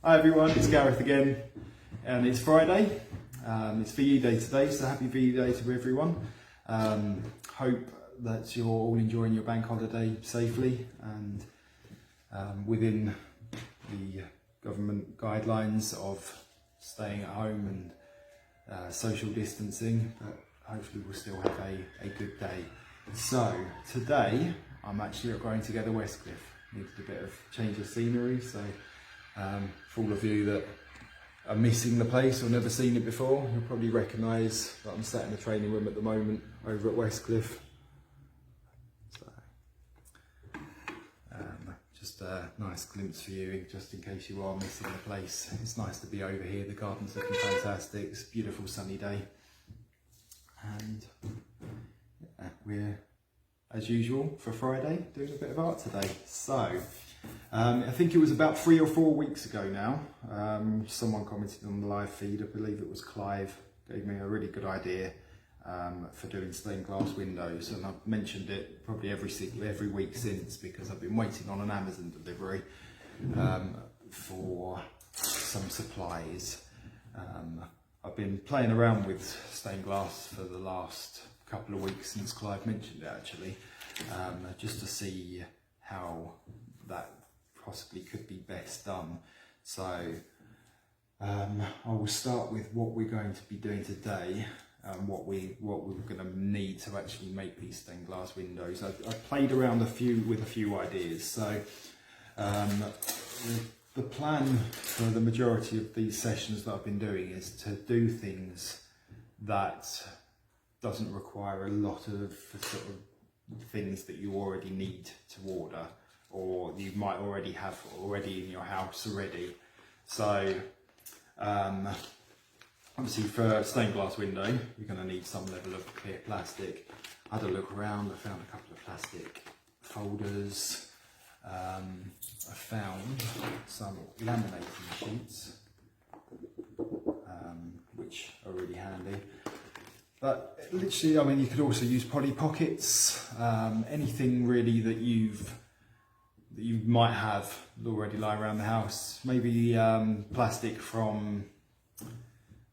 Hi everyone, it's Gareth again, and it's Friday. It's VE Day today, so happy VE Day to everyone. Hope that you're all enjoying your bank holiday safely and within the government guidelines of staying at home and social distancing, but hopefully we'll still have a good day. So today I'm actually at Growing Together Westcliff. Needed a bit of change of scenery, so for all of you that are missing the place or never seen it before, you'll probably recognise that I'm sat in the training room at the moment over at Westcliff. So, just a nice glimpse for you, just in case you are missing the place. It's nice to be over here, the garden's looking fantastic, it's a beautiful sunny day. And we're, as usual, for Friday, doing a bit of art today. So, I think it was about 3 or 4 weeks ago now, someone commented on the live feed, I believe it was Clive, gave me a really good idea for doing stained glass windows, and I've mentioned it probably every week since, because I've been waiting on an Amazon delivery for some supplies. I've been playing around with stained glass for the last couple of weeks since Clive mentioned it actually, just to see how that possibly could be best done. So I will start with what we're going to be doing today, what we're going to need to actually make these stained glass windows. I played around with a few ideas. So the plan for the majority of these sessions that I've been doing is to do things that doesn't require a lot of sort of things that you already need to order, or you might already have in your house already. So obviously for a stained glass window you're going to need some level of clear plastic. I had a look around, I found a couple of plastic folders, I found some laminating sheets which are really handy. But literally, I mean, you could also use Polly Pockets, anything really that you might have already lying around the house. Maybe plastic from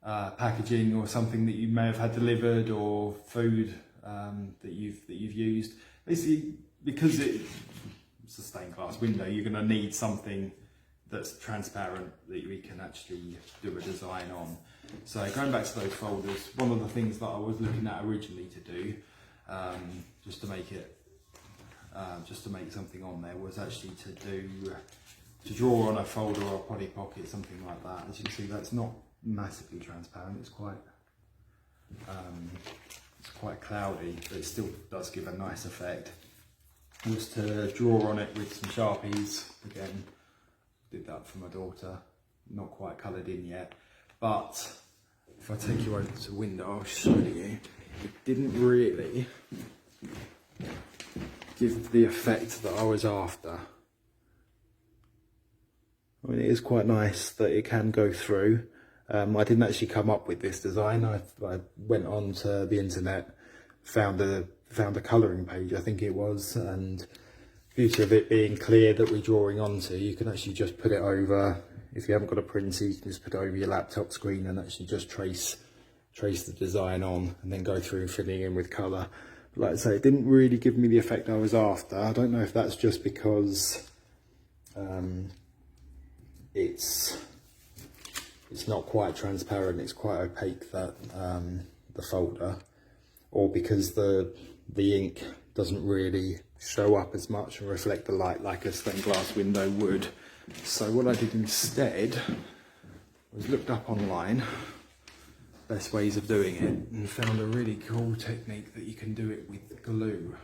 packaging or something that you may have had delivered, or food that you've used. Basically, because it's a stained glass window, you're going to need something that's transparent that we can actually do a design on. So going back to those folders, one of the things that I was looking at originally to do, just to make something on there, was actually to draw on a folder or a Polly Pocket, something like that. As you can see, that's not massively transparent. It's quite cloudy, but it still does give a nice effect. Was to draw on it with some Sharpies again. Did that for my daughter, not quite coloured in yet, but if I take you over to the window, I'll show you. It didn't really give the effect that I was after. I mean, it is quite nice that it can go through. I didn't actually come up with this design. I went onto the internet, found a colouring page, I think it was, and beauty of it being clear that we're drawing onto, you can actually just put it over. If you haven't got a printer, you can just put it over your laptop screen and actually just trace the design on, and then go through filling in with colour. But like I say, it didn't really give me the effect I was after. I don't know if that's just because it's not quite transparent, it's quite opaque, that the folder, or because the ink doesn't really show up as much and reflect the light like a stained glass window would. So what I did instead was looked up online best ways of doing it, and found a really cool technique that you can do it with glue,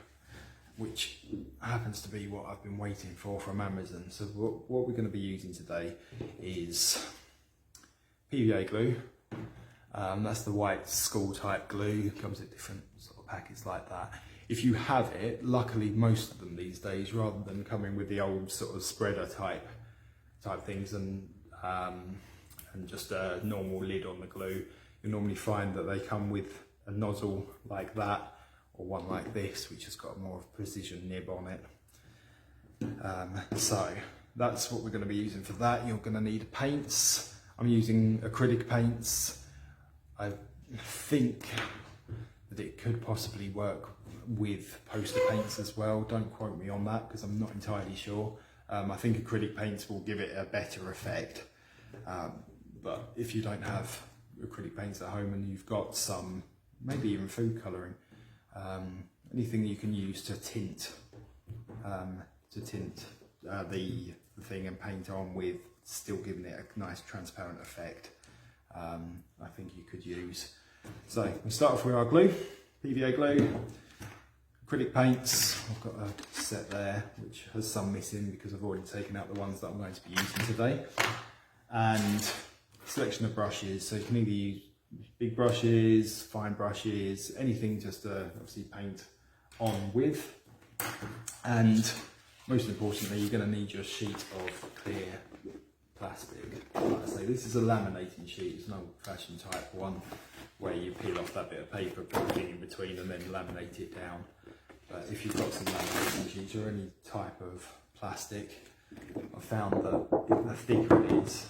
which happens to be what I've been waiting for from Amazon. So what we're going to be using today is PVA glue. That's the white school type glue. It comes in different sort of packets like that. If you have it, luckily most of them these days, rather than coming with the old sort of spreader type things and just a normal lid on the glue, you normally find that they come with a nozzle like that, or one like this, which has got more of a precision nib on it. So that's what we're going to be using for that. You're going to need paints. I'm using acrylic paints. I think that it could possibly work with poster paints as well. Don't quote me on that because I'm not entirely sure. I think acrylic paints will give it a better effect. But if you don't have acrylic paints at home and you've got some, maybe even food colouring, anything you can use to tint the thing and paint on with, still giving it a nice transparent effect, I think you could use. So we start off with our glue, PVA glue, acrylic paints. I've got a set there which has some missing because I've already taken out the ones that I'm going to be using today, and selection of brushes. So you can either use big brushes, fine brushes, anything just to obviously paint on with. And most importantly, you're going to need your sheet of clear plastic. Like I say, this is a laminating sheet. It's an old-fashioned type one where you peel off that bit of paper, put the thing in between, and then laminate it down. But if you've got some laminating sheets or any type of plastic, I've found that the thicker it is,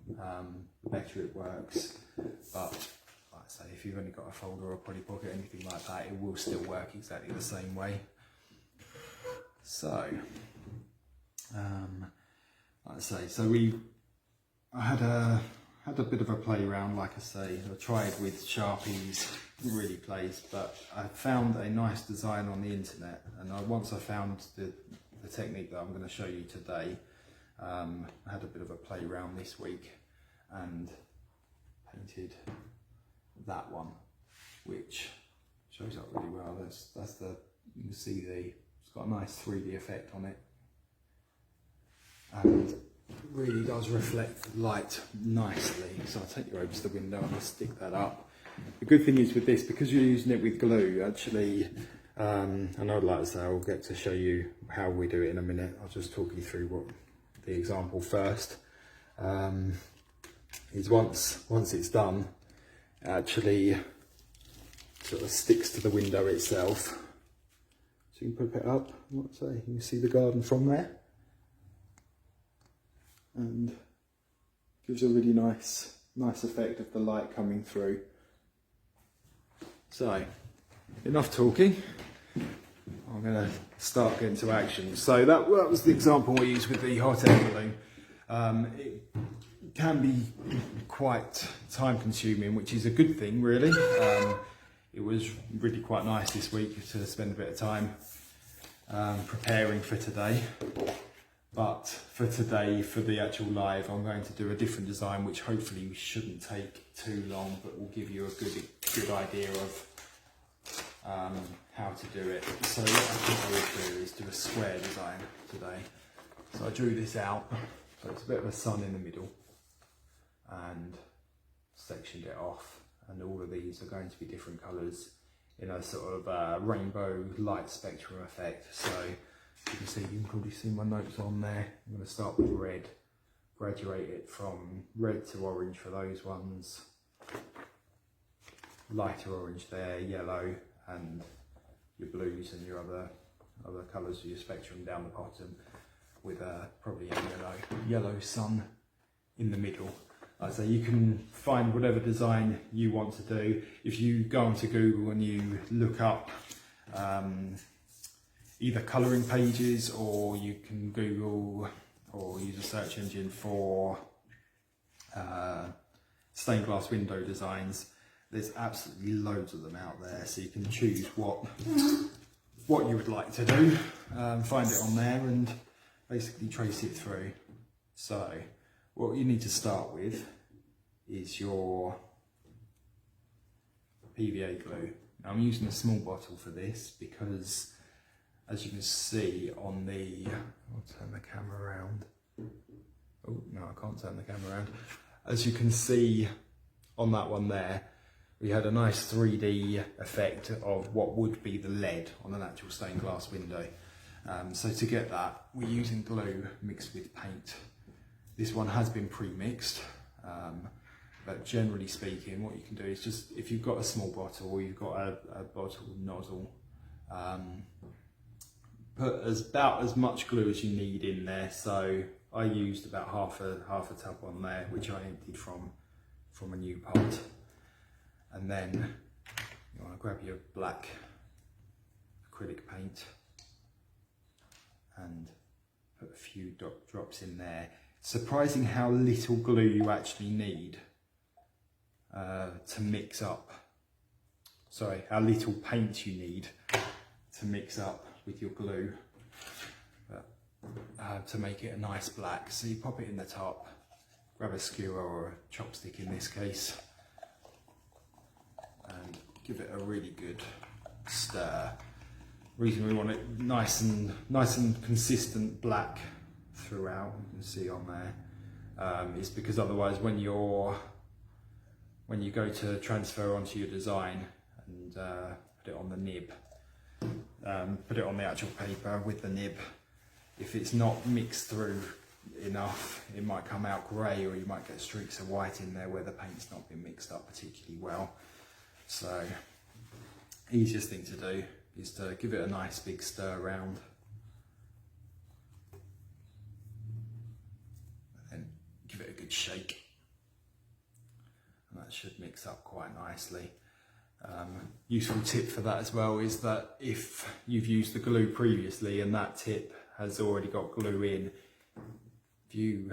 the better it works. But like I say, if you've only got a folder or a Polly Pocket, anything like that, it will still work exactly the same way. So, like I say, I had a bit of a play around, like I say. I tried with Sharpies, didn't really place, but I found a nice design on the internet, and once I found the technique that I'm going to show you today, I had a bit of a play around this week and painted that one, which shows up really well. That's the, you can see it's got a nice 3D effect on it, and it really does reflect light nicely. So I'll take you over to the window and I'll stick that up. The good thing is with this, because you're using it with glue, actually, and I'd like to say I'll get to show you how we do it in a minute. I'll just talk you through the example first. Is once it's done, it actually sort of sticks to the window itself. So you can put it up, let's say, you can see the garden from there, and gives a really nice effect of the light coming through. So, enough talking. I'm going to start getting to action. So that was the example we used with the hot air balloon. It can be quite time consuming, which is a good thing really. It was really quite nice this week to spend a bit of time preparing for today. But for today, for the actual live, I'm going to do a different design, which hopefully shouldn't take too long, but will give you a good idea of how to do it. So what I think I will do is do a square design today. So I drew this out, so it's a bit of a sun in the middle, and sectioned it off. And all of these are going to be different colours in a sort of rainbow light spectrum effect. So you can see, you can probably see my notes on there. I'm going to start with red, graduate it from red to orange for those ones, lighter orange there, yellow, and your blues and your other colours of your spectrum down the bottom, with probably a yellow sun in the middle. So you can find whatever design you want to do. If you go onto Google and you look up either colouring pages, or you can Google or use a search engine for stained glass window designs, there's absolutely loads of them out there. So you can choose what you would like to do, find it on there and basically trace it through. So what you need to start with is your PVA glue. Now I'm using a small bottle for this because, as you can see on the, I'll turn the camera around. Oh no, I can't turn the camera around. As you can see on that one there, we had a nice 3D effect of what would be the lead on an actual stained glass window. So to get that, we're using glue mixed with paint. This one has been pre-mixed, but generally speaking, what you can do is just, if you've got a small bottle or you've got a bottle nozzle, put about as much glue as you need in there. So I used about half a tub on there, which I emptied from a new pot. And then you want to grab your black acrylic paint and put a few drops in there. It's surprising how little glue you actually need to mix up. Sorry, how little paint you need to mix up with your glue to make it a nice black. So you pop it in the top, grab a skewer or a chopstick in this case, and give it a really good stir. Reason we want it nice and consistent black throughout, you can see on there, is because otherwise when you go to transfer onto your design and put it on the nib, put it on the actual paper with the nib, if it's not mixed through enough, it might come out grey, or you might get streaks of white in there where the paint's not been mixed up particularly well. So easiest thing to do is to give it a nice big stir around, and then give it a good shake, and that should mix up quite nicely. Useful tip for that as well is that if you've used the glue previously and that tip has already got glue in, if you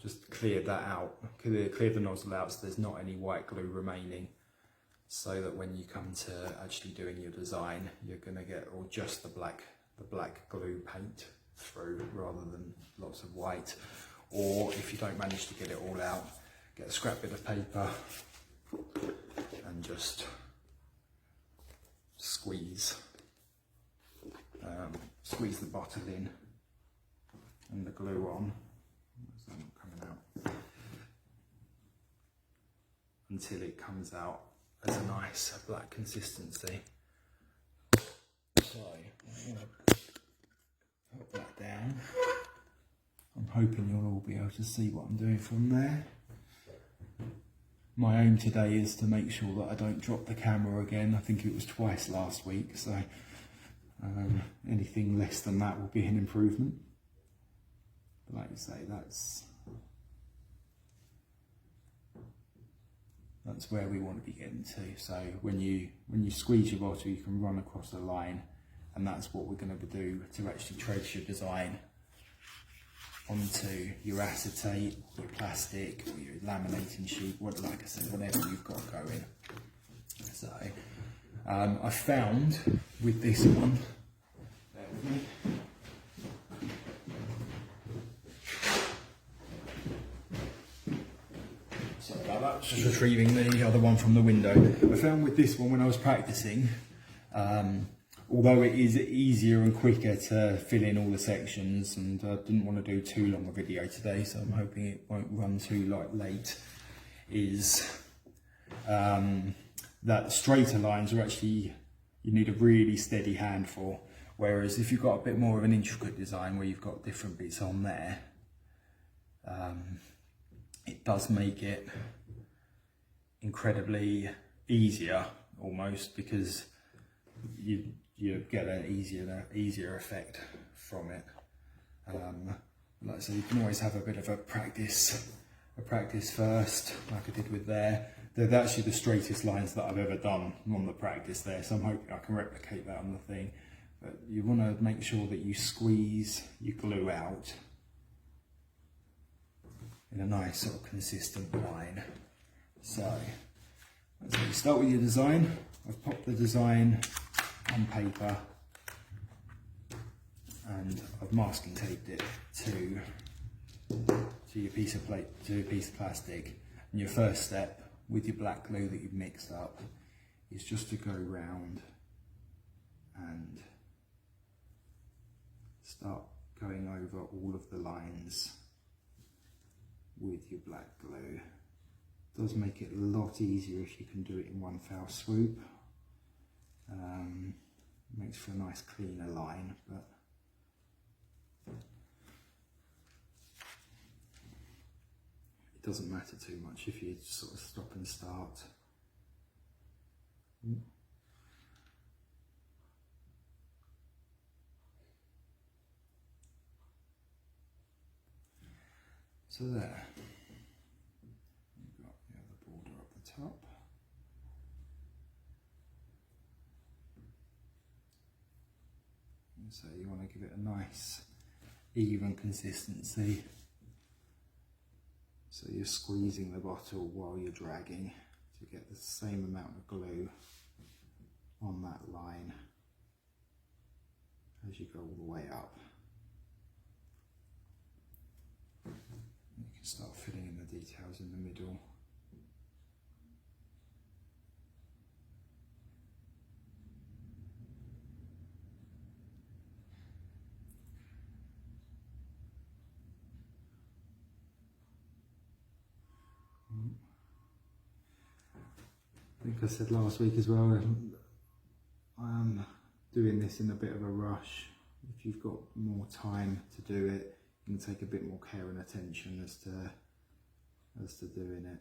just clear that out, clear the nozzle out so there's not any white glue remaining, so that when you come to actually doing your design, you're going to get just the black glue paint through rather than lots of white. Or if you don't manage to get it all out, get a scrap bit of paper and just squeeze the bottle in and the glue on. It's not coming out until it comes out as a nice black consistency. So I'm going to put that down. I'm hoping you'll all be able to see what I'm doing from there. My aim today is to make sure that I don't drop the camera again. I think it was twice last week, so anything less than that will be an improvement. But like you say, that's where we want to be getting to. So when you squeeze your bottle, you can run across a line, and that's what we're going to do to actually trace your design onto your acetate, your plastic, or your laminating sheet, like I said, whatever you've got going. So I found with this one, bear with me. Sorry about that, just retrieving the other one from the window. I found with this one when I was practicing, although it is easier and quicker to fill in all the sections, and I didn't want to do too long a video today, so I'm hoping it won't run too late, is that straighter lines are actually, you need a really steady hand for, whereas if you've got a bit more of an intricate design where you've got different bits on there, it does make it incredibly easier almost, because you get an easier effect from it. Like I say, you can always have a bit of a practice first, like I did with there. They're actually the straightest lines that I've ever done on the practice there, so I'm hoping I can replicate that on the thing. But you want to make sure that you squeeze your glue out in a nice sort of consistent line. So you start with your design. I've popped the design on paper and I've masking taped it to your piece of plastic. And your first step with your black glue that you've mixed up is just to go round and start going over all of the lines with your black glue. It does make it a lot easier if you can do it in one foul swoop. Makes for a nice cleaner line, but it doesn't matter too much if you sort of stop and start. So there, you've got the other border up the top. And so you want to give it a nice even consistency. So you're squeezing the bottle while you're dragging to get the same amount of glue on that line as you go all the way up. You can start filling in the details in the middle. I think I said last week as well, I am doing this in a bit of a rush. If you've got more time to do it, you can take a bit more care and attention as to doing it.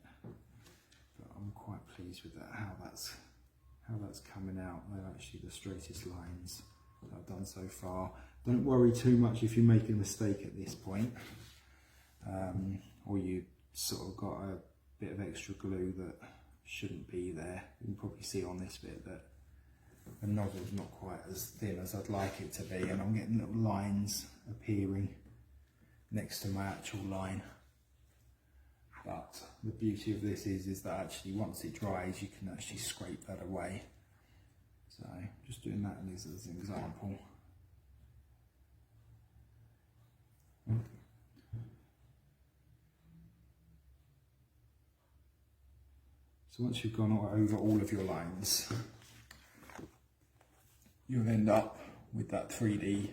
But I'm quite pleased with that, how that's coming out. They're actually the straightest lines that I've done so far. Don't worry too much if you make a mistake at this point, or you sort of got a bit of extra glue that shouldn't be there. You can probably see on this bit that the nozzle's not quite as thin as I'd like it to be, and I'm getting little lines appearing next to my actual line. But the beauty of this is that actually once it dries, you can actually scrape that away. So just doing that as an example. So once you've gone over all of your lines, you'll end up with that 3D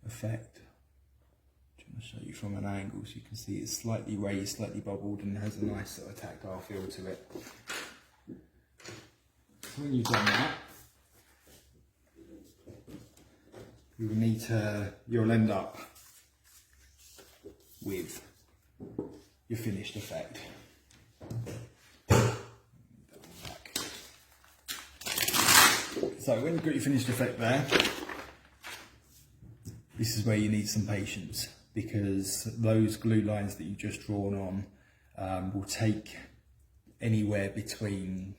effect. I'm going to show you from an angle so you can see it's slightly raised, slightly bubbled, and has a nice sort of tactile feel to it. So when you've done that, you'll end up with your finished effect. So when you've got your finished effect there, this is where you need some patience, because those glue lines that you've just drawn on will take anywhere between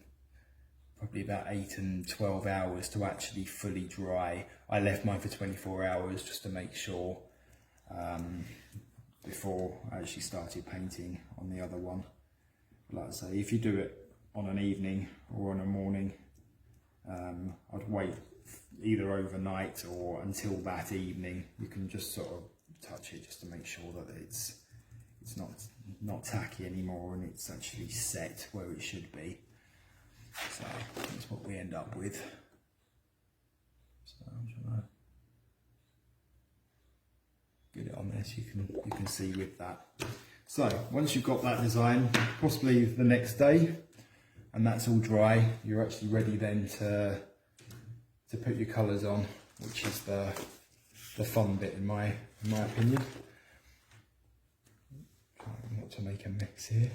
probably about 8 and 12 hours to actually fully dry. I left mine for 24 hours just to make sure before I actually started painting on the other one. Like I say, if you do it on an evening or on a morning, I'd wait either overnight or until that evening. You can just sort of touch it just to make sure that it's not tacky anymore and it's actually set where it should be. So that's what we end up with. So I'm trying to get it on there so you can see with that. So once you've got that design, possibly the next day, and that's all dry, you're actually ready then to put your colours on, which is the fun bit in my opinion. Trying not to make a mix here.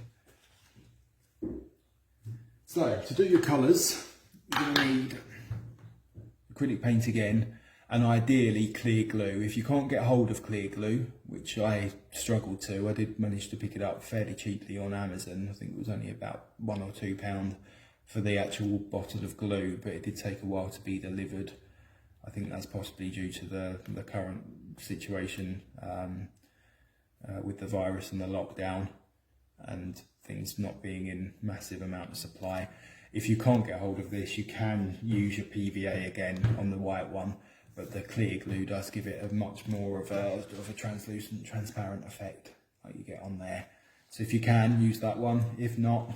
So to do your colours, you're going to need acrylic paint again, and ideally clear glue. If you can't get hold of clear glue, which I struggled to, I did manage to pick it up fairly cheaply on Amazon. I think it was only about £1 or £2 for the actual bottle of glue, but it did take a while to be delivered. I think that's possibly due to the current situation with the virus and the lockdown and things not being in massive amount of supply. If you can't get hold of this, you can use your PVA again on the white one, but the clear glue does give it a much more of a translucent, transparent effect like you get on there. So if you can, use that one. If not,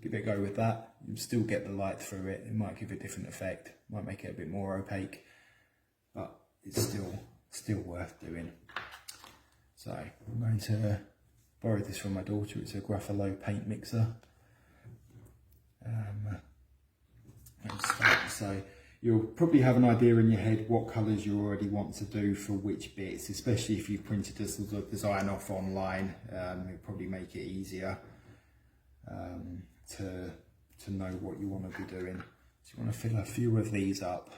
give it a go with that. You'll still get the light through it. It might give a different effect, might make it a bit more opaque, but it's still worth doing. So I'm going to borrow this from my daughter. It's a Gruffalo paint mixer. So you'll probably have an idea in your head what colours you already want to do for which bits, especially if you've printed this sort of design off online. It'll probably make it easier to know what you want to be doing. So you want to fill a few of these up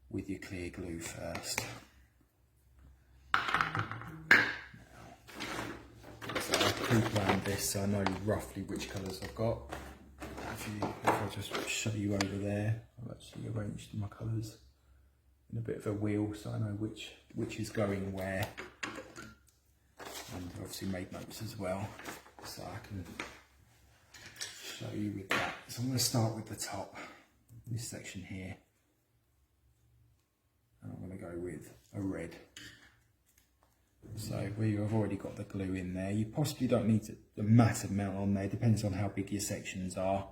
with your clear glue first. pre-planned this, so I know roughly which colours I've got. If I just show you over there, I've actually arranged my colours in a bit of a wheel, so I know which is going where. And obviously made notes as well, so I can show you with that. So I'm going to start with the top, this section here, and I'm going to go with a red. So where you have already got the glue in there, you possibly don't need a massive amount on there, depends on how big your sections are.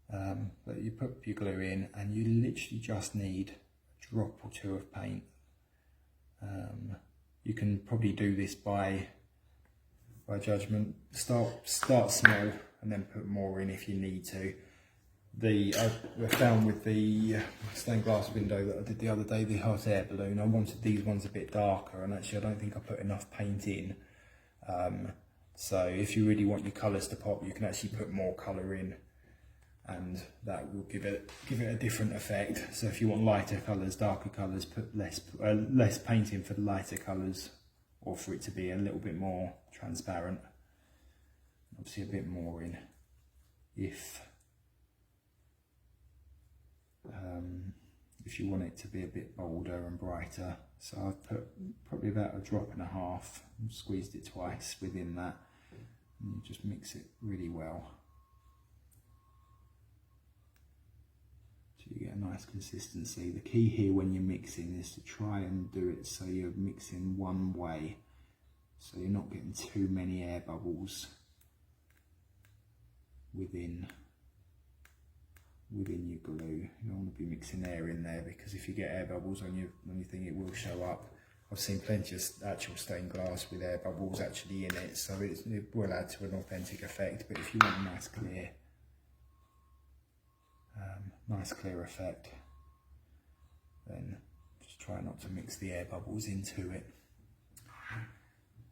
But you put your glue in and you literally just need a drop or two of paint. You can probably do this by judgment. Start small and then put more in if you need to. I found with the stained glass window that I did the other day, the hot air balloon, I wanted these ones a bit darker, and actually I don't think I put enough paint in. So if you really want your colours to pop, you can actually put more colour in, and that will give it a different effect. So if you want lighter colours, darker colours, put less paint in for the lighter colours, or for it to be a little bit more transparent. Obviously a bit more in if you want it to be a bit bolder and brighter. So I've put probably about a drop and a half, and squeezed it twice within that, and you just mix it really well so you get a nice consistency. The key here when you're mixing is to try and do it so you're mixing one way, so you're not getting too many air bubbles within your glue. You don't want to be mixing air in there, because if you get air bubbles on your thing, it will show up. I've seen plenty of actual stained glass with air bubbles actually in it, so it will add to an authentic effect. But if you want a nice clear effect, then just try not to mix the air bubbles into it.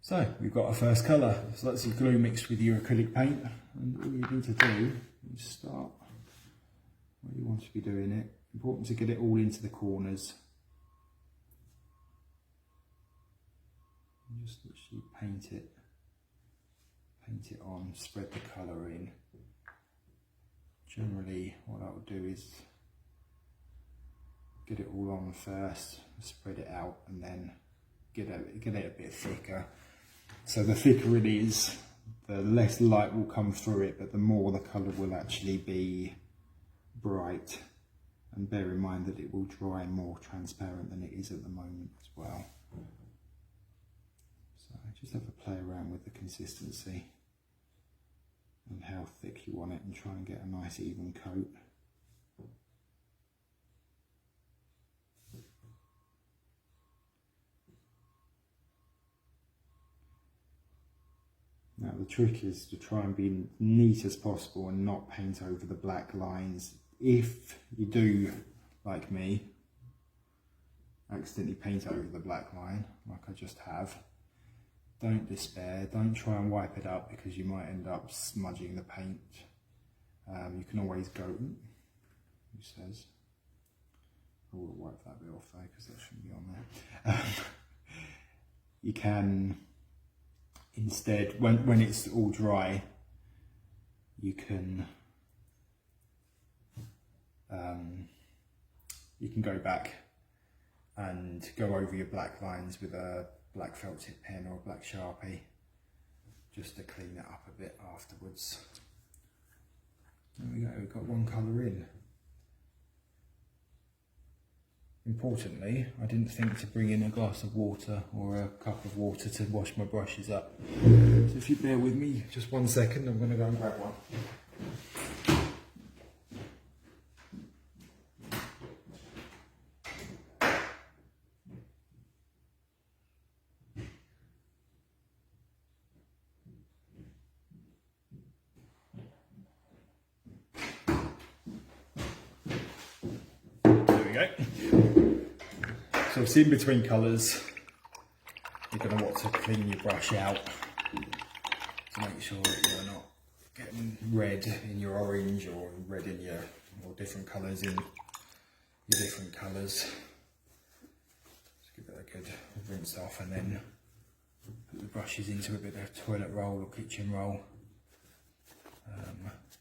So we've got our first colour. So that's your glue mixed with your acrylic paint, and all you need to do is start where you want to be doing it. Important to get it all into the corners. And just literally paint it on, spread the colour in. Generally what I would do is get it all on first, spread it out, and then get it a bit thicker. So the thicker it is, the less light will come through it, but the more the colour will actually be bright. And bear in mind that it will dry more transparent than it is at the moment as well. So just have a play around with the consistency and how thick you want it, and try and get a nice even coat. Now the trick is to try and be neat as possible and not paint over the black lines. If you do, like me, accidentally paint over the black line, like I just have, don't despair. Don't try and wipe it up, because you might end up smudging the paint. You can always go, who says? I will wipe that bit off though, because that shouldn't be on there. You can instead, when it's all dry, you can go back and go over your black lines with a black felt tip pen or a black Sharpie, just to clean it up a bit afterwards. There we go, we've got one colour in. Importantly, I didn't think to bring in a glass of water or a cup of water to wash my brushes up. So if you bear with me just 1 second, I'm going to go and grab one. So obviously in between colours, you're going to want to clean your brush out to make sure that you're not getting red in your orange or red in your, or different colours in your different colours. Just give it a good rinse off and then put the brushes into a bit of toilet roll or kitchen roll,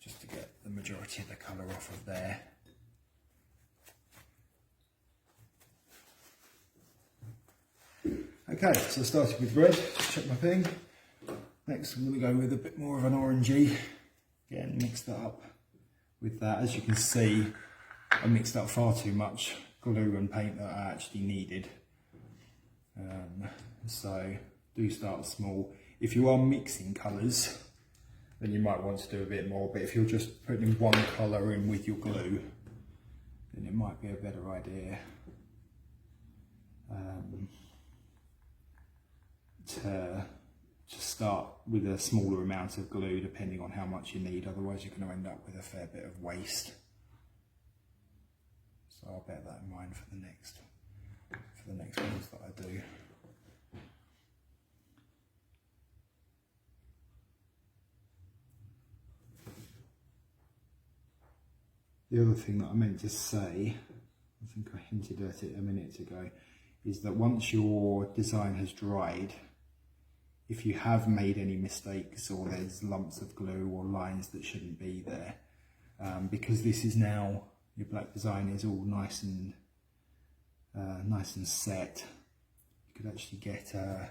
just to get the majority of the colour off of there. Okay, so I started with red, check my thing. Next I'm going to go with a bit more of an orangey, again mix that up with that. As you can see, I mixed up far too much glue and paint that I actually needed. So do start small. If you are mixing colours, then you might want to do a bit more, but if you're just putting one colour in with your glue, then it might be a better idea to start with a smaller amount of glue, depending on how much you need. Otherwise you're going to end up with a fair bit of waste. So I'll bear that in mind for the next ones that I do. The other thing that I meant to say, I think I hinted at it a minute ago, is that once your design has dried, if you have made any mistakes or there's lumps of glue or lines that shouldn't be there, because this is now, your black design is all nice and set, you could actually get a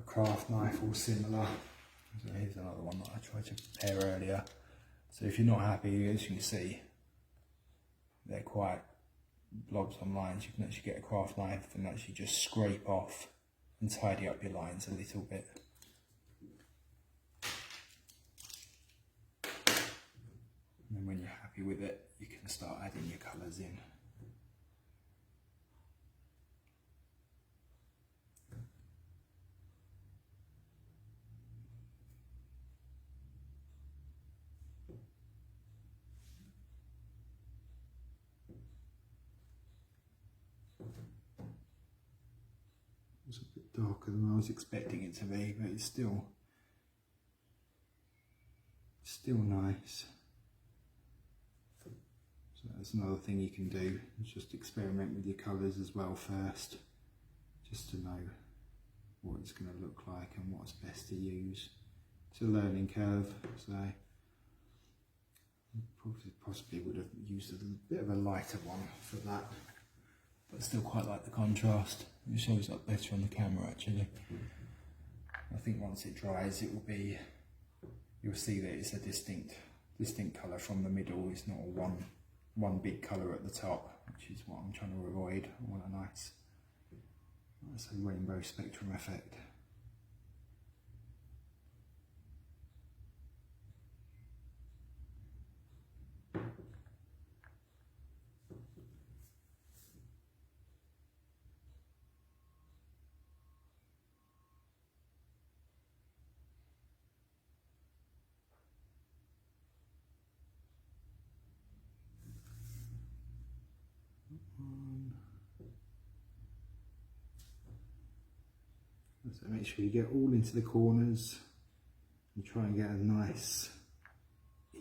craft knife or similar. So here's another one that I tried to prepare earlier. So if you're not happy, as you can see, they're quite blobs on lines, you can actually get a craft knife and actually just scrape off and tidy up your lines a little bit. And then when you're happy with it, you can start adding your colours in. It's a bit darker than I was expecting it to be, but it's still nice. So that's another thing you can do, is just experiment with your colours as well first, just to know what it's going to look like and what's best to use. It's a learning curve, so possibly would have used a bit of a lighter one for that, but still quite like the contrast. It shows up better on the camera actually. I think once it dries, it will be, you'll see that it's a distinct colour from the middle. It's not one big colour at the top, which is what I'm trying to avoid. I want a nice rainbow spectrum effect. So make sure you get all into the corners and try and get a nice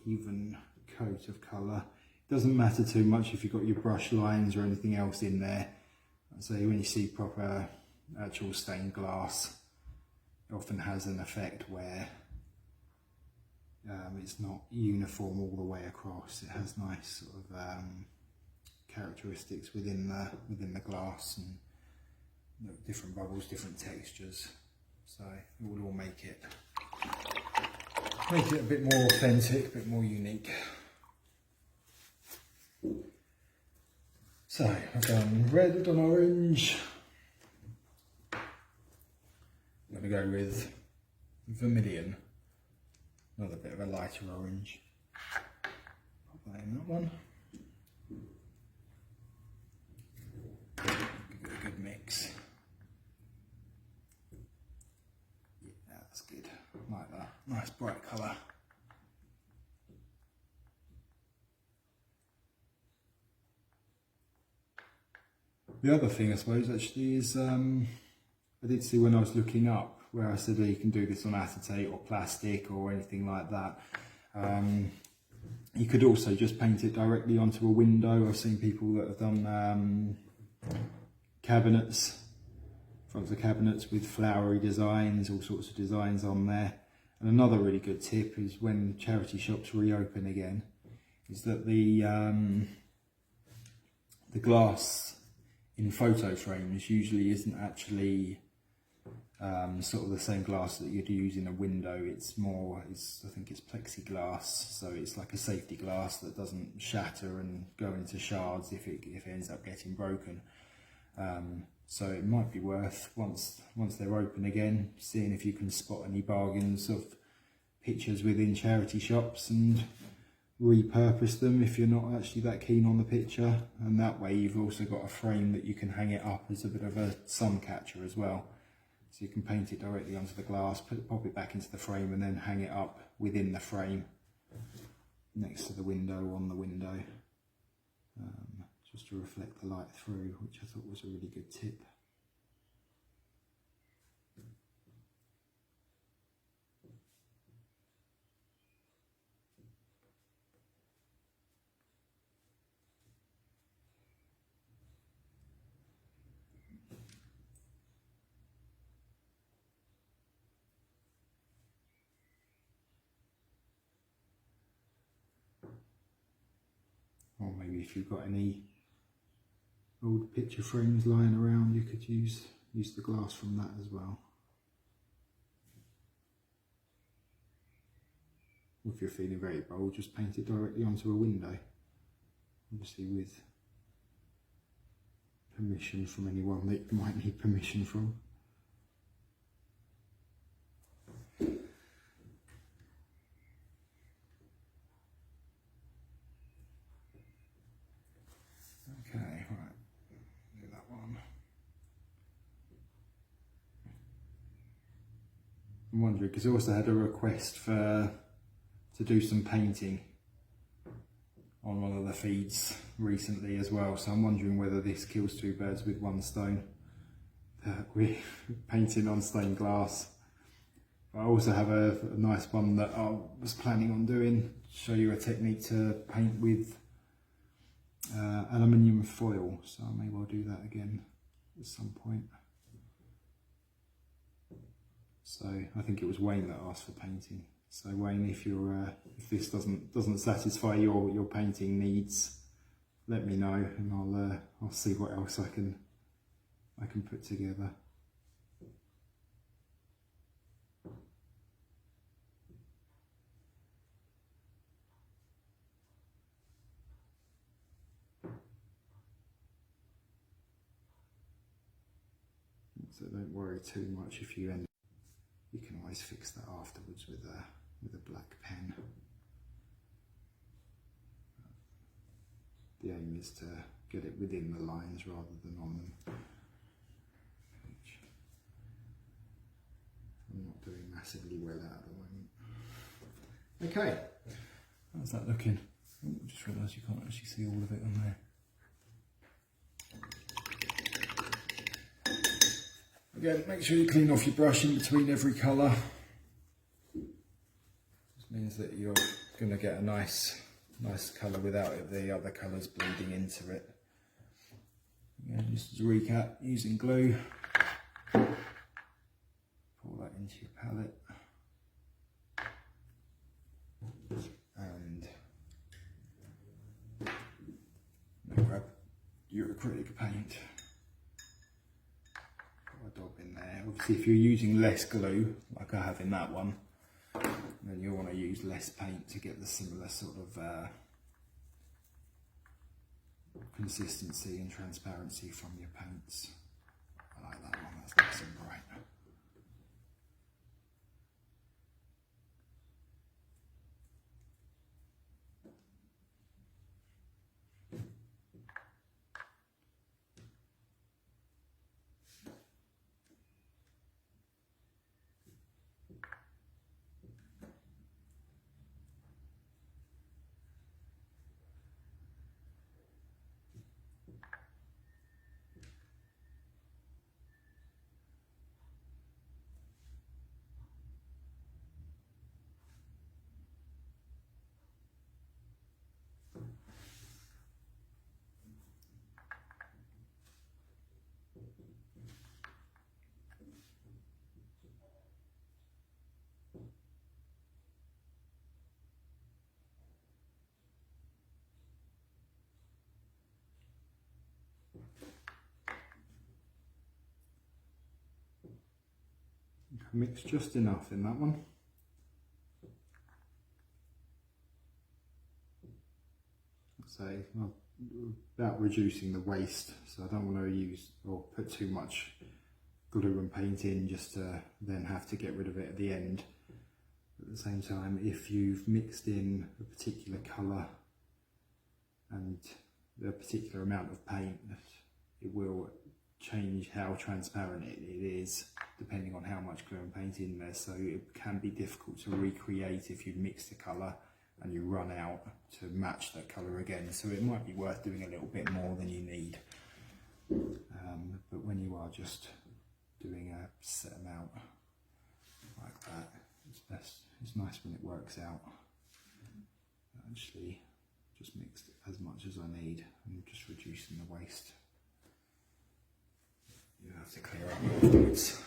even coat of colour. It doesn't matter too much if you've got your brush lines or anything else in there. So when you see proper actual stained glass, it often has an effect where it's not uniform all the way across. It has nice sort of characteristics within the glass, and different bubbles, different textures, so it will all make it a bit more authentic, a bit more unique. So I've done red, I've done orange. I'm going to go with vermilion, another bit of a lighter orange. Pop that in that one. Give it a good mix. Yeah, that's good. I like that. Nice bright colour. The other thing, I suppose, actually is I did see when I was looking up where I said, oh, you can do this on acetate or plastic or anything like that. You could also just paint it directly onto a window. I've seen people that have done cabinets front of the cabinets with flowery designs, all sorts of designs on there. And another really good tip is when charity shops reopen again, is that the glass in photo frames usually isn't actually sort of the same glass that you'd use in a window. It's more, I think it's plexiglass, so it's like a safety glass that doesn't shatter and go into shards if it ends up getting broken. So it might be worth, once they're open again, seeing if you can spot any bargains of pictures within charity shops and repurpose them if you're not actually that keen on the picture. And that way you've also got a frame that you can hang it up as a bit of a sun catcher as well. So you can paint it directly onto the glass, pop it back into the frame, and then hang it up within the frame next to the window, on the window, just to reflect the light through, which I thought was a really good tip. Or maybe if you've got any old picture frames lying around, you could use the glass from that as well. If you're feeling very bold, just paint it directly onto a window, obviously with permission from anyone that you might need permission from. Okay, right, do that one. I'm wondering, because I also had a request to do some painting on one of the feeds recently as well, so I'm wondering whether this kills two birds with one stone. We're painting on stained glass. I also have a nice one that I was planning on doing, show you a technique to paint with aluminium foil, so I may well do that again at some point. So I think it was Wayne that asked for painting. So Wayne, if this doesn't satisfy your painting needs, let me know, and I'll see what else I can put together. So don't worry too much if you can always fix that afterwards with a black pen. The aim is to get it within the lines rather than on them, which I'm not doing massively well at the moment. Okay, how's that looking? Oh, I just realised you can't actually see all of it on there. Again, make sure you clean off your brush in between every colour. This means that you're going to get a nice colour without the other colours bleeding into it. Again, just as a recap, using glue, pour that into your palette, and now grab your acrylic paint. Dab in there. Obviously, if you're using less glue, like I have in that one, then you'll want to use less paint to get the similar sort of consistency and transparency from your paints. I like that one, that's nice and bright. mix just enough in that one. So about reducing the waste, so I don't want to use or put too much glue and paint in just to then have to get rid of it at the end. At the same time, if you've mixed in a particular colour and a particular amount of paint, it will change how transparent it is depending on how much glue and paint in there, so it can be difficult to recreate if you mix the colour and you run out to match that colour again, so it might be worth doing a little bit more than you need. But when you are just doing a set amount like that, it's nice when it works out. Actually just mixed as much as I need and just reducing the waste. You have to clear up afterwards.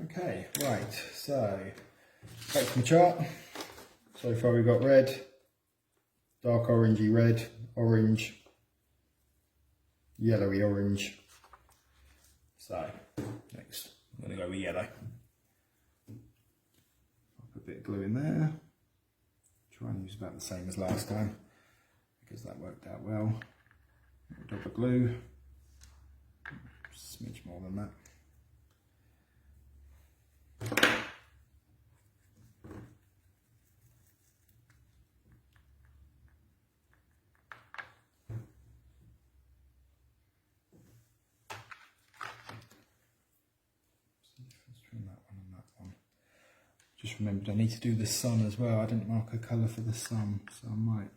Okay, right, so back to the chart. So far we've got red, dark orangey red, orange, yellowy orange. So next I'm going to go with yellow. I'll put a bit of glue in there. Try and use about the same as last time because that worked out well. A dot of glue, smidge more than that. Just remembered I need to do the sun as well. I didn't mark a colour for the sun, so I might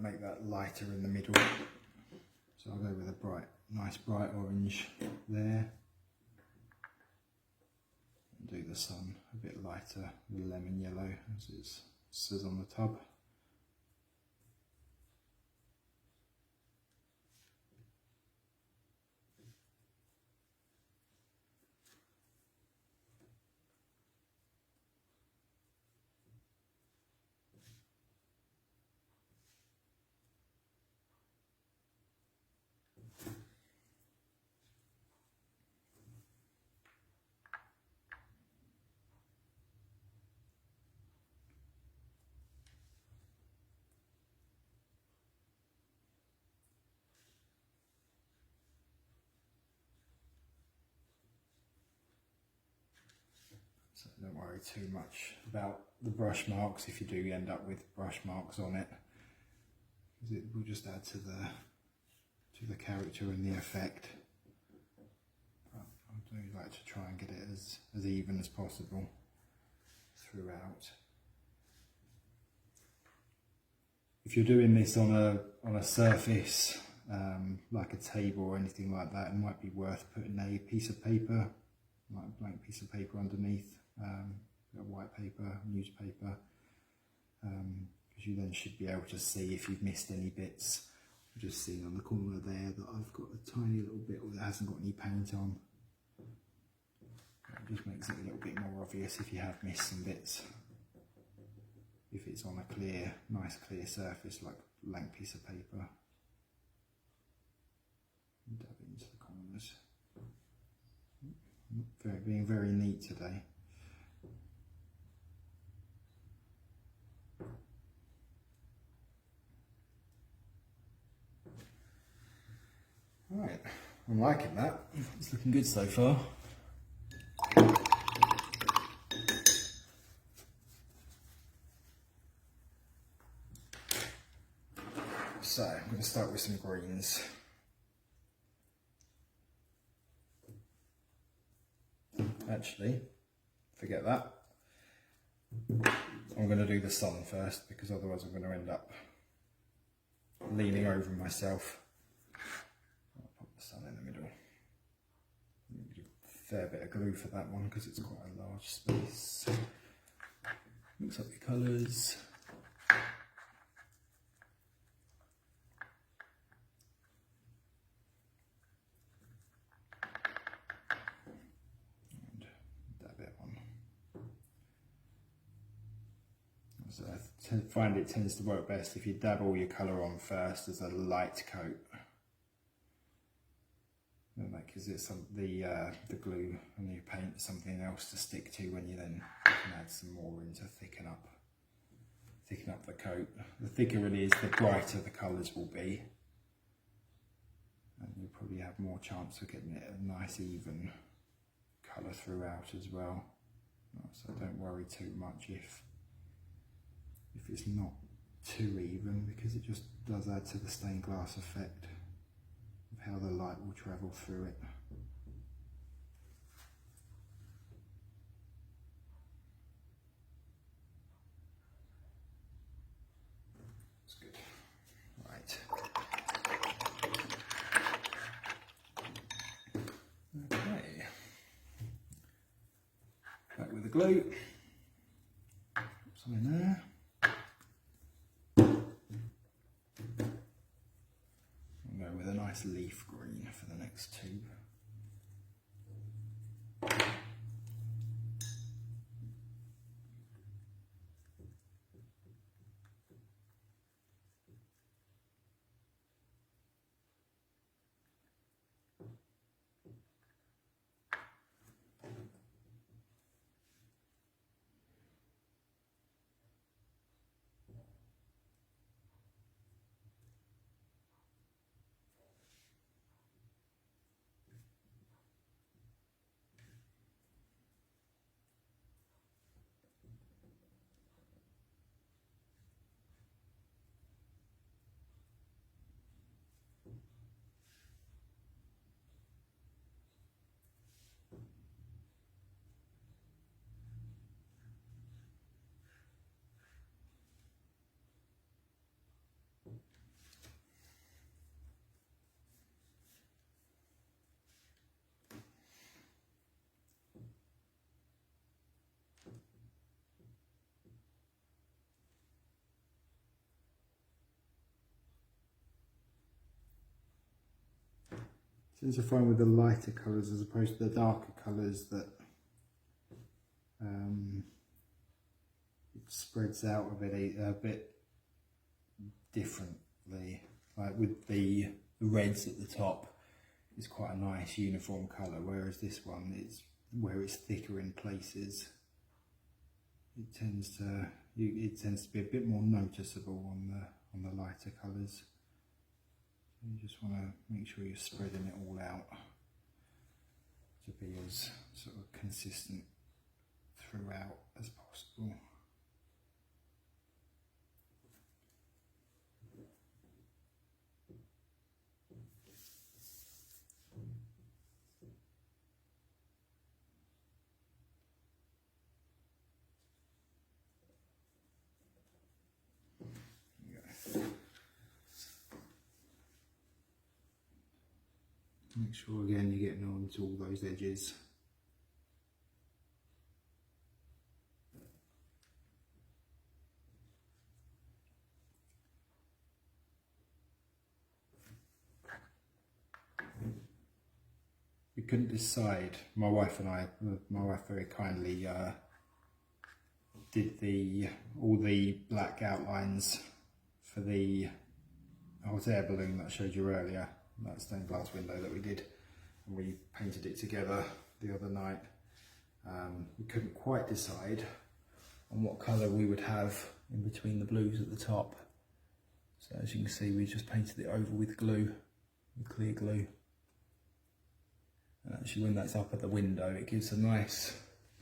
make that lighter in the middle. So I'll go with a nice bright orange there. And do the sun a bit lighter, the lemon yellow as it says on the tub. So don't worry too much about the brush marks if you do end up with brush marks on it, because it will just add to the character and the effect. But I do like to try and get it as even as possible throughout. If you're doing this on a surface like a table or anything like that, it might be worth putting a piece of paper, like a blank piece of paper underneath, a white paper, newspaper, because you then should be able to see if you've missed any bits. I've just seen on the corner there that I've got a tiny little bit that hasn't got any paint on. It just makes it a little bit more obvious if you have missed some bits. If it's on a nice clear surface like a blank piece of paper. Dab into the corners. Being very neat today. Right, I'm liking that. It's looking good so far. So I'm going to start with some greens. Actually, forget that. I'm going to do the sun first because otherwise I'm going to end up leaning over myself. I'll put the sun in the middle. Need a fair bit of glue for that one because it's quite a large space. Mix up the colours. So I find it tends to work best if you dab all your colour on first as a light coat. And that gives it the glue and your paint something else to stick to when you then can add some more in to thicken up the coat. The thicker it is, the brighter the colours will be, and you'll probably have more chance of getting it a nice even colour throughout as well. So don't worry too much if it's not too even, because it just does add to the stained glass effect of how the light will travel through it. That's good. Right. Okay. Back with the glue. Put some in there. I'll go with a nice leaf green for the next tube. Since I find with the lighter colours as opposed to the darker colours that it spreads out a bit differently. Like with the reds at the top, it's quite a nice uniform colour, whereas this one, where it's thicker in places, it tends to be a bit more noticeable on the lighter colours. You just want to make sure you're spreading it all out to be as sort of consistent throughout as possible. Make sure again you're getting on to all those edges. We couldn't decide, my wife very kindly did all the black outlines for the hot air balloon that I showed you earlier. That stained glass window that we did, and we painted it together the other night. We couldn't quite decide on what colour we would have in between the blues at the top. So as you can see, we just painted it over with glue, with clear glue. And actually when that's up at the window, it gives a nice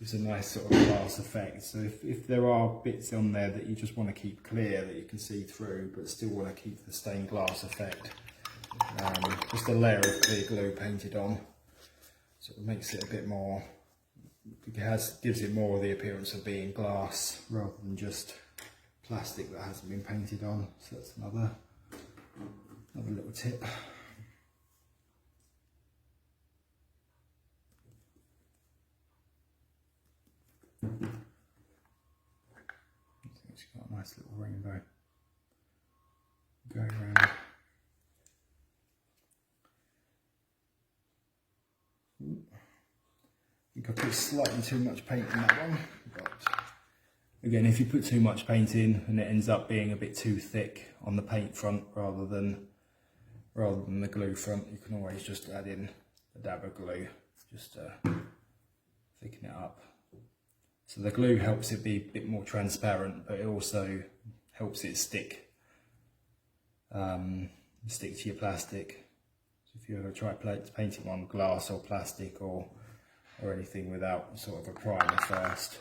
sort of glass effect. So if there are bits on there that you just want to keep clear, that you can see through, but still want to keep the stained glass effect, just a layer of clear glue painted on, so it makes it a bit more, gives it more of the appearance of being glass rather than just plastic that hasn't been painted on. So that's another little tip. It's got a nice little rainbow going around. I think I put slightly too much paint in that one, but Again, if you put too much paint in and it ends up being a bit too thick on the paint front rather than the glue front, you can always just add in a dab of glue just to thicken it up. So the glue helps it be a bit more transparent, but it also helps it stick to your plastic. So if you ever try painting on glass or plastic or anything without sort of a primer first,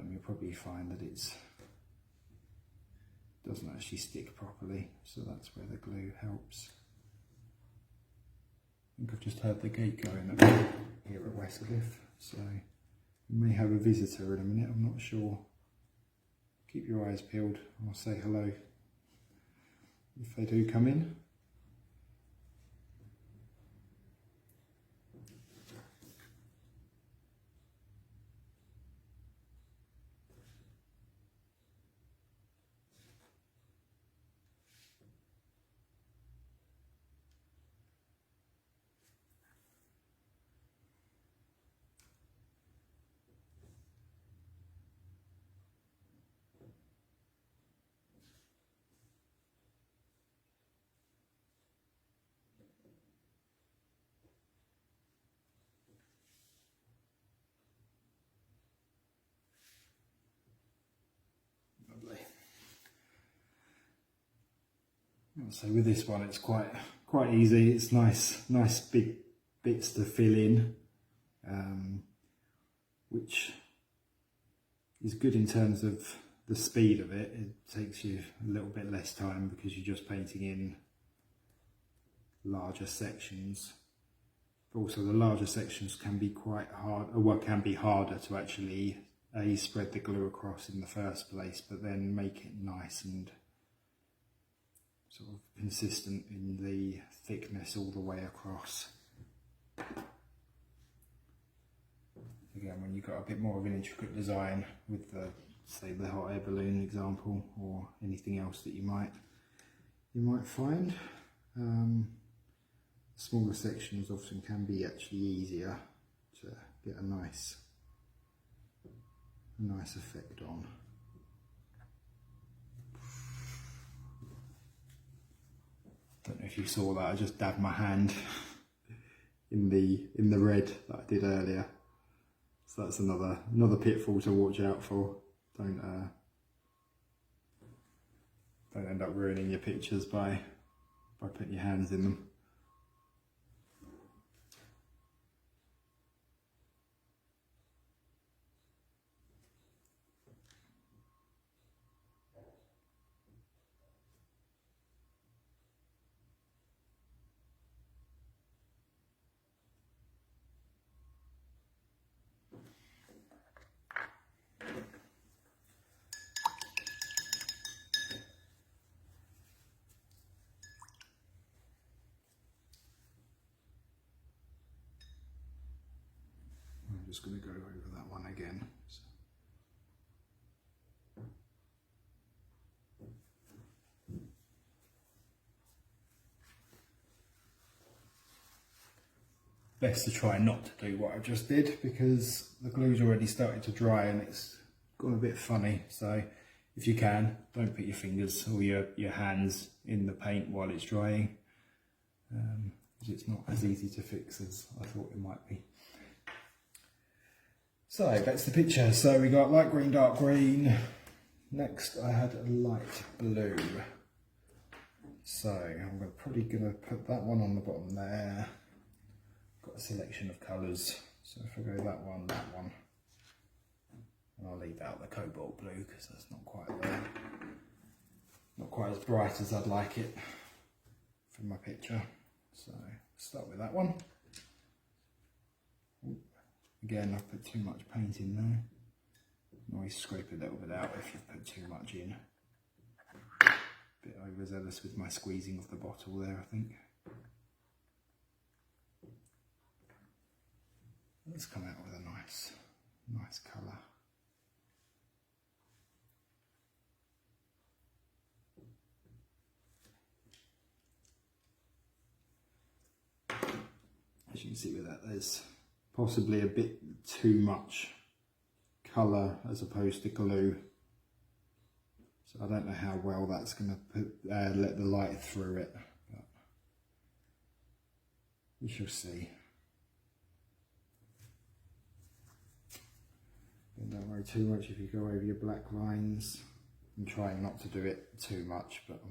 you'll probably find that it doesn't actually stick properly, so that's where the glue helps. I think I've just heard the gate going here at Westcliff, so we may have a visitor in a minute, I'm not sure. Keep your eyes peeled, I'll say hello if they do come in. So with this one, it's quite easy. It's nice big bits to fill in, which is good in terms of the speed of it. It takes you a little bit less time because you're just painting in larger sections. But also the larger sections can be quite hard, or well, can be harder to actually spread the glue across in the first place, but then make it nice and sort of consistent in the thickness all the way across. Again, when you've got a bit more of an intricate design with the, say, the hot air balloon example, or anything else that you might find, smaller sections often can be actually easier to get a nice effect on. Don't know if you saw that, I just dabbed my hand in the red that I did earlier. So that's another pitfall to watch out for. Don't end up ruining your pictures by putting your hands in them. I'm just going to go over that one again. Best to try not to do what I just did, because the glue's already started to dry and it's gone a bit funny. So if you can, don't put your fingers or your hands in the paint while it's drying, because it's not as easy to fix as I thought it might be. So that's the picture. So we got light green, dark green. Next I had a light blue. So I'm probably going to put that one on the bottom there. Got a selection of colours. So if I go that one, and I'll leave out the cobalt blue because that's not quite as bright as I'd like it from my picture. So start with that one. Again, I've put too much paint in there. You can always scrape a little bit out if you've put too much in. A bit overzealous with my squeezing of the bottle there, I think. Let's come out with a nice colour. As you can see with that, there's possibly a bit too much colour as opposed to glue. So I don't know how well that's going to let the light through it, but we shall see. And don't worry too much if you go over your black lines. I'm trying not to do it too much, but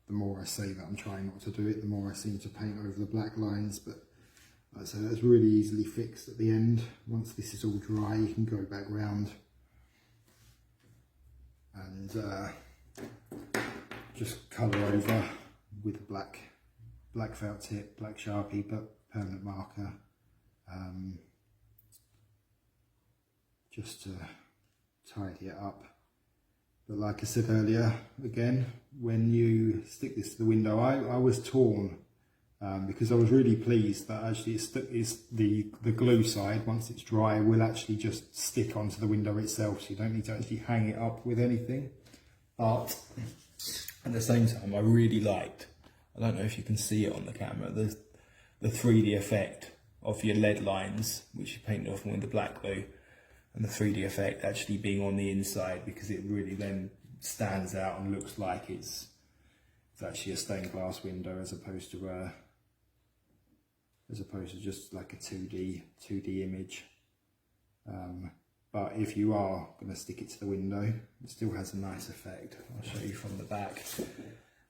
the more I say that I'm trying not to do it, the more I seem to paint over the black lines. But like I say, that's really easily fixed at the end. Once this is all dry, you can go back round and just colour over with a black felt tip, black Sharpie, but permanent marker, just to tidy it up. But like I said earlier, again, when you stick this to the window, I was torn because I was really pleased that actually it's the glue side, once it's dry, will actually just stick onto the window itself, so you don't need to actually hang it up with anything. But at the same time, I really liked, I don't know if you can see it on the camera, the 3D effect of your lead lines, which you painted off with the black glue, and the 3D effect actually being on the inside, because it really then stands out and looks like it's actually a stained glass window as opposed to just like a 2D image. But if you are going to stick it to the window, it still has a nice effect. I'll show you from the back.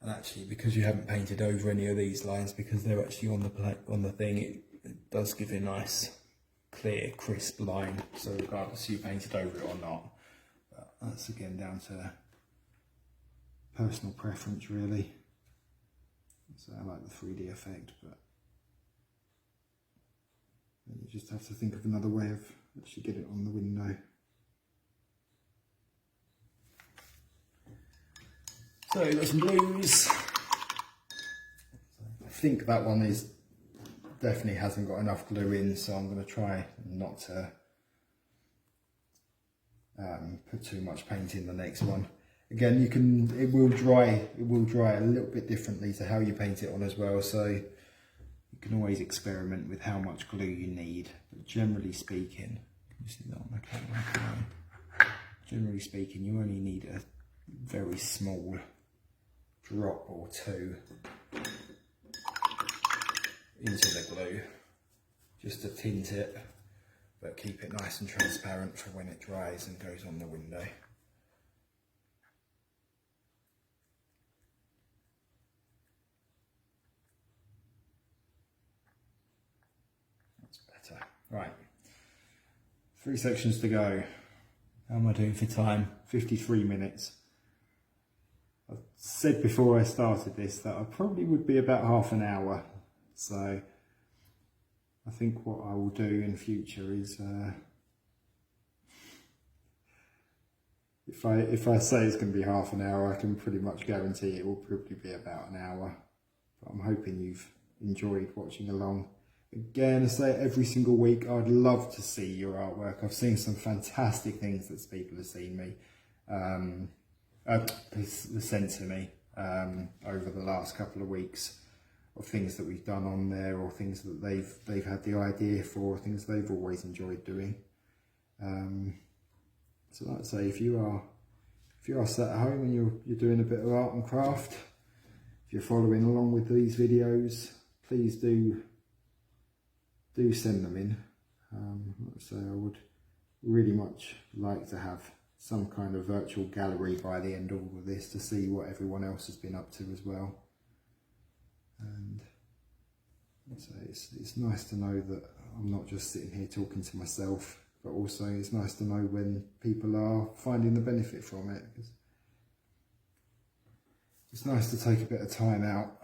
And actually, because you haven't painted over any of these lines, because they're actually on the thing, it does give a nice, clear, crisp line. So regardless if you painted over it or not, but that's again down to personal preference, really. So I like the 3D effect, but you just have to think of another way of actually get it on the window. So you've got some blues. I think that one definitely hasn't got enough glue in, so I'm going to try not to put too much paint in the next one. Again, it will dry a little bit differently to how you paint it on as well, so you can always experiment with how much glue you need. But generally speaking, can you see that on the camera? Generally speaking, you only need a very small drop or two into the glue, just to tint it, but keep it nice and transparent for when it dries and goes on the window. That's better. Right, 3 sections to go. How am I doing for time? 53 minutes. I said before I started this that I probably would be about half an hour. So I think what I will do in future is if I say it's going to be half an hour, I can pretty much guarantee it will probably be about an hour. But I'm hoping you've enjoyed watching along. Again, I say it every single week, I'd love to see your artwork. I've seen some fantastic things that people have seen me, sent to me over the last couple of weeks, of things that we've done on there, or things that they've had the idea for, things they've always enjoyed doing. So like I say, if you are sat at home and you're doing a bit of art and craft, if you're following along with these videos, please do send them in. So I would really much like to have some kind of virtual gallery by the end of all of this, to see what everyone else has been up to as well. And so it's nice to know that I'm not just sitting here talking to myself, but also it's nice to know when people are finding the benefit from it. It's nice to take a bit of time out.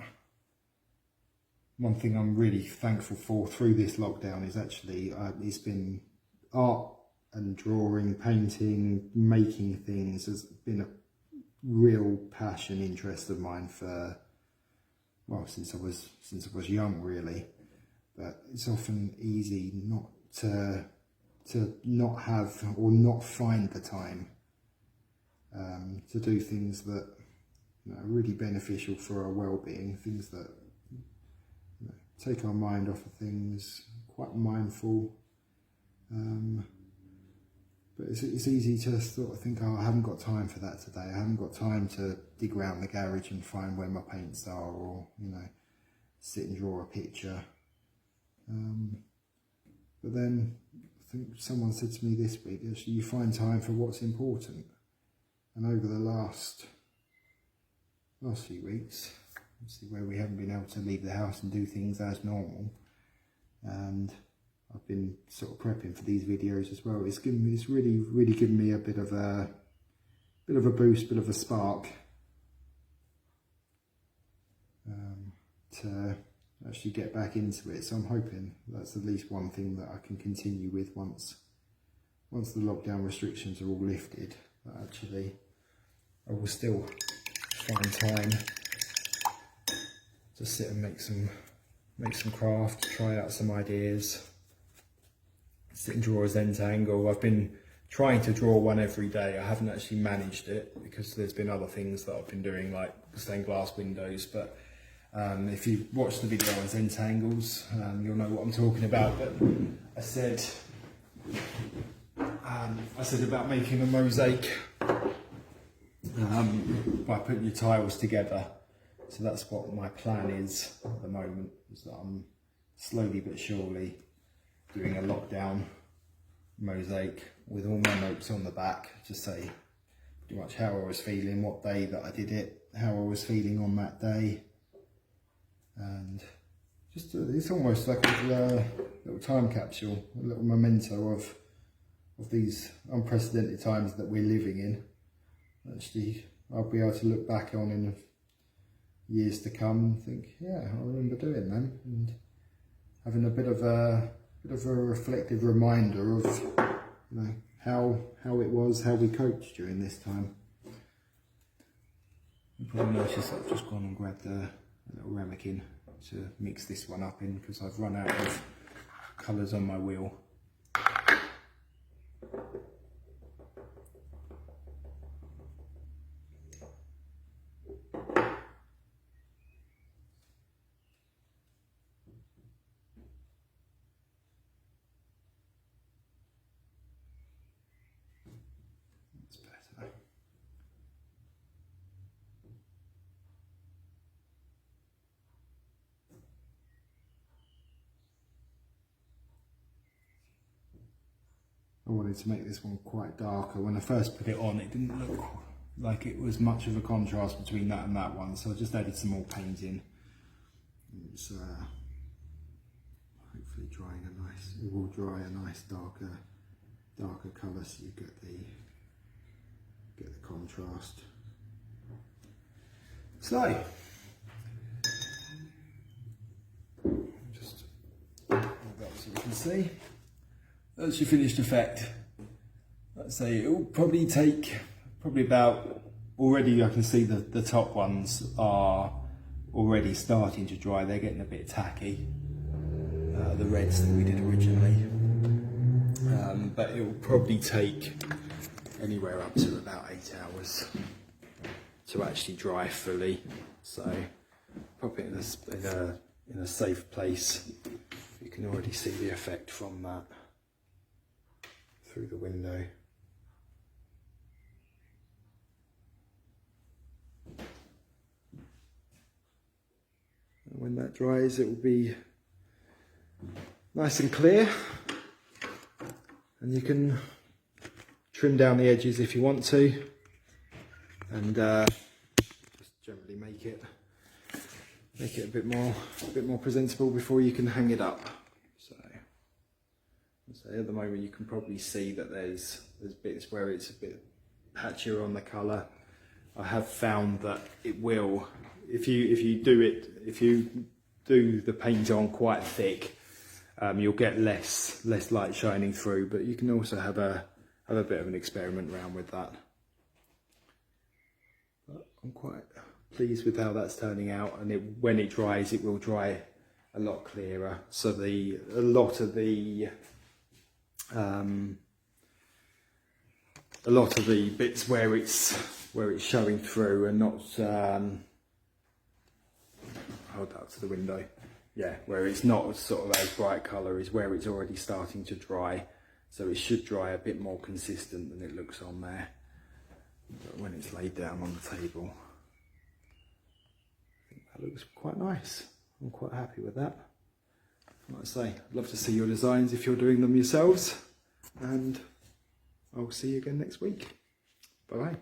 One thing I'm really thankful for through this lockdown is actually it's been art and drawing, painting, making things has been a real passion, interest of mine for, well, since I was young, really. But it's often easy not to not have or not find the time to do things that are really beneficial for our well-being, things that take our mind off of things, quite mindful. But it's easy to sort of think, oh, I haven't got time for that today. I haven't got time to dig around the garage and find where my paints are, or, you know, sit and draw a picture. But then I think someone said to me this week, actually, you find time for what's important. And over the last few weeks, obviously where we haven't been able to leave the house and do things as normal, and I've been sort of prepping for these videos as well. It's really given me a bit of a boost, bit of a spark to actually get back into it. So I'm hoping that's at least one thing that I can continue with once the lockdown restrictions are all lifted. That actually I will still find time to sit and make some craft, try out some ideas. Sit and draw a Zentangle. I've been trying to draw one every day. I haven't actually managed it because there's been other things that I've been doing, like stained glass windows. But if you watch the video on Zentangles, you'll know what I'm talking about. But I said about making a mosaic by putting your tiles together. So that's what my plan is at the moment. Is that I'm slowly but surely doing a lockdown mosaic with all my notes on the back to say pretty much how I was feeling, what day that I did it, how I was feeling on that day, and just it's almost like a little time capsule, a little memento of these unprecedented times that we're living in. Actually, I'll be able to look back on in years to come and think, yeah, I remember doing them, and having a bit of a reflective reminder of, you know, how it was, how we coped during this time. You probably noticed I've just gone and grabbed a little ramekin to mix this one up in because I've run out of colours on my wheel. I wanted to make this one quite darker. When I first put it on, it didn't look like it was much of a contrast between that and that one, so I just added some more paint in. It's hopefully drying it will dry a nice darker colour, so you get the contrast. So just hold that so you can see. That's your finished effect. Let's say it will probably take about, already I can see the top ones are already starting to dry. They're getting a bit tacky, the reds that we did originally, but it will probably take anywhere up to about 8 hours to actually dry fully. So pop it in a safe place. You can already see the effect from that through the window. And when that dries, it will be nice and clear, and you can trim down the edges if you want to, and just generally make it a bit more presentable before you can hang it up. So at the moment you can probably see that there's bits where it's a bit patchier on the colour. I have found that it will, if you do the paint on quite thick, you'll get less light shining through, but you can also have a bit of an experiment around with that. But I'm quite pleased with how that's turning out, and when it dries, it will dry a lot clearer. So a lot of the bits where it's showing through and not hold that up to the window, yeah, where it's not sort of as bright colour is where it's already starting to dry. So it should dry a bit more consistent than it looks on there. But when it's laid down on the table, I think that looks quite nice. I'm quite happy with that. Like I say, I'd love to see your designs if you're doing them yourselves. And I'll see you again next week. Bye-bye.